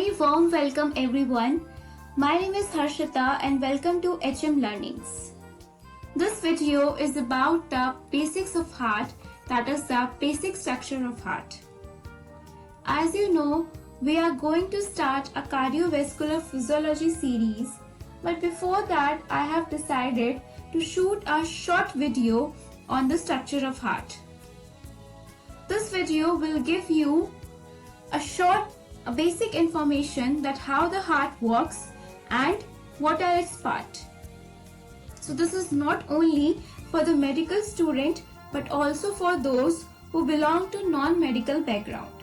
Very warm welcome everyone. My name is Harshita and welcome to HM Learnings. This video is about the basics of heart, that is the basic structure of heart. As you know, we are going to start a cardiovascular physiology series, but before that I have decided to shoot a short video on the structure of heart. This video will give you a basic information that how the heart works and what are its parts. So this is not only for the medical student but also for those who belong to non-medical background.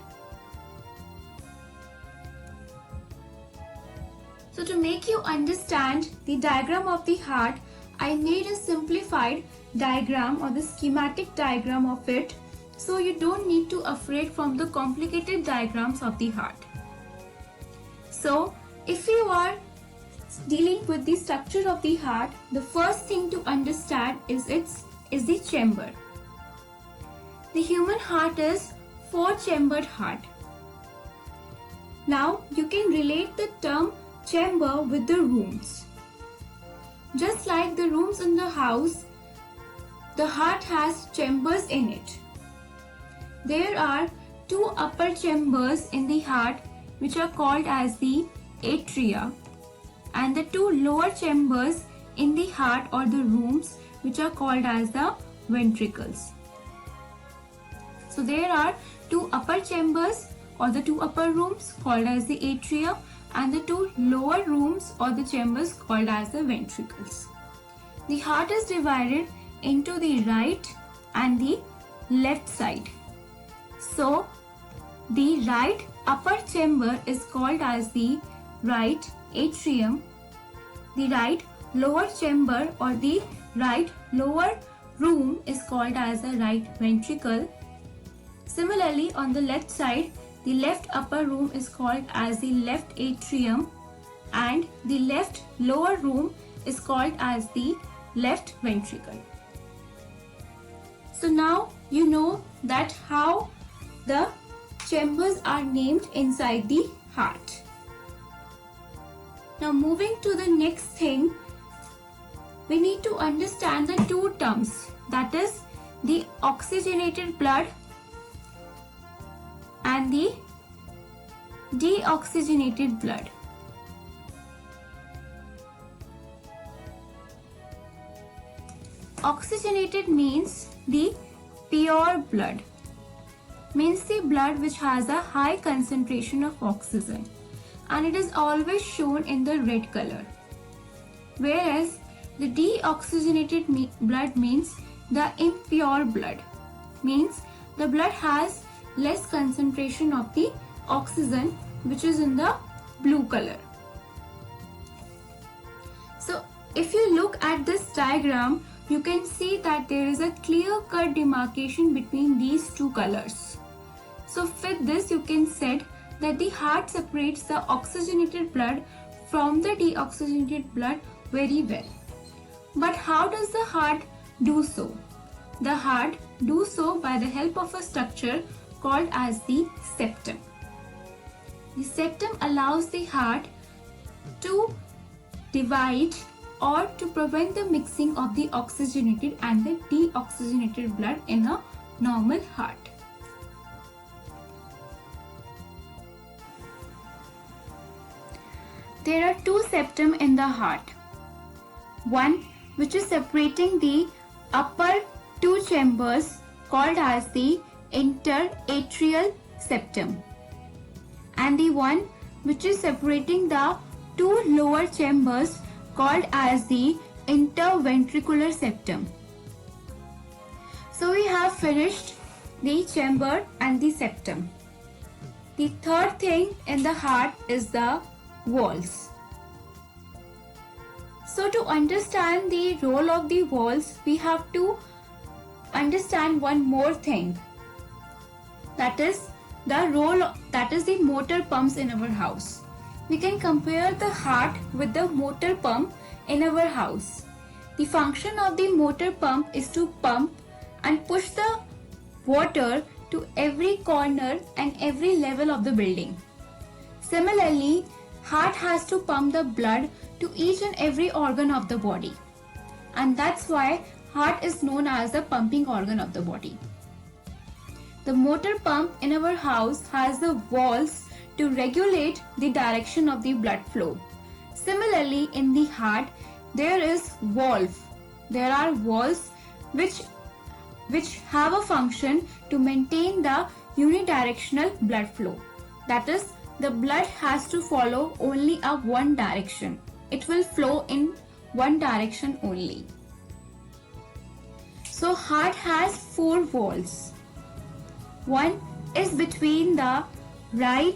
So to make you understand the diagram of the heart, I made a simplified diagram or the schematic diagram of it, so you don't need to afraid from the complicated diagrams of the heart. So if you are dealing with the structure of the heart, the first thing to understand is the chamber. The human heart is 4-chambered heart. Now you can relate the term chamber with the rooms. Just like the rooms in the house, the heart has chambers in it. There are 2 upper chambers in the heart which are called as the atria, and the 2 lower chambers in the heart or the rooms which are called as the ventricles. So there are 2 upper chambers or the 2 upper rooms called as the atria, and the 2 lower rooms or the chambers called as the ventricles. The heart is divided into the right and the left side. So the right upper chamber is called as the right atrium. The right lower chamber or the right lower room is called as the right ventricle. Similarly, on the left side, the left upper room is called as the left atrium, and the left lower room is called as the left ventricle. So now you know that how the chambers are named inside the heart. Now moving to the next thing, we need to understand the 2 terms, that is the oxygenated blood and the deoxygenated blood. Oxygenated means the pure blood, means the blood which has a high concentration of oxygen, and it is always shown in the red color. Whereas the deoxygenated blood means the impure blood, means the blood has less concentration of the oxygen, which is in the blue color. So if you look at this diagram, you can see that there is a clear-cut demarcation between these 2 colors. So with this you can say that the heart separates the oxygenated blood from the deoxygenated blood very well. But how does the heart do so? The heart do so by the help of a structure called as the septum. The septum allows the heart to divide or to prevent the mixing of the oxygenated and the deoxygenated blood in a normal heart. There are 2 septum in the heart. One which is separating the upper 2 chambers called as the interatrial septum, and the one which is separating the 2 lower chambers called as the interventricular septum. So we have finished the chamber and the septum. The third thing in the heart is the walls. So to understand the role of the walls, we have to understand one more thing, that is the motor pumps in our house. We can compare the heart with the motor pump in our house. The function of the motor pump is to pump and push the water to every corner and every level of the building. Similarly, heart has to pump the blood to each and every organ of the body. And that's why heart is known as the pumping organ of the body. The motor pump in our house has the valves to regulate the direction of the blood flow. Similarly, in the heart, there are valves which have a function to maintain the unidirectional blood flow. That is, the blood has to follow only a one direction. It will flow in one direction only. So heart has 4 valves. One is between the right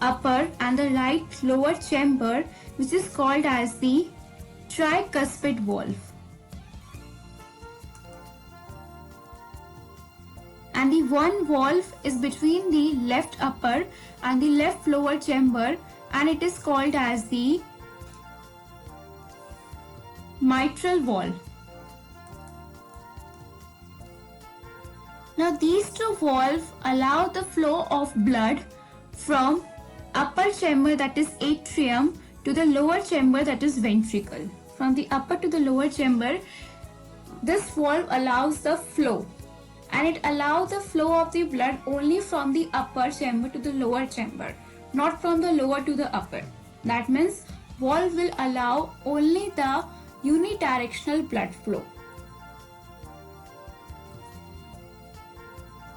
upper and the right lower chamber, which is called as the tricuspid valve. And the one valve is between the left upper and the left lower chamber, and it is called as the mitral valve. Now these 2 valves allow the flow of blood from upper chamber, that is atrium, to the lower chamber, that is ventricle. From the upper to the lower chamber, this valve allows the flow, and it allows the flow of the blood only from the upper chamber to the lower chamber, not from the lower to the upper. That means valve will allow only the unidirectional blood flow.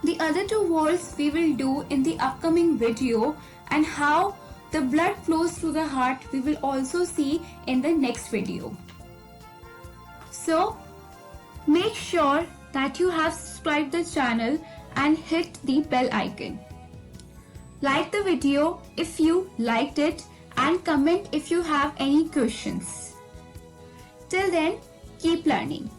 The other 2 valves we will do in the upcoming video, and how the blood flows through the heart we will also see in the next video. So make sure that you have subscribed the channel and hit the bell icon. Like the video if you liked it, and comment if you have any questions. Till then, keep learning.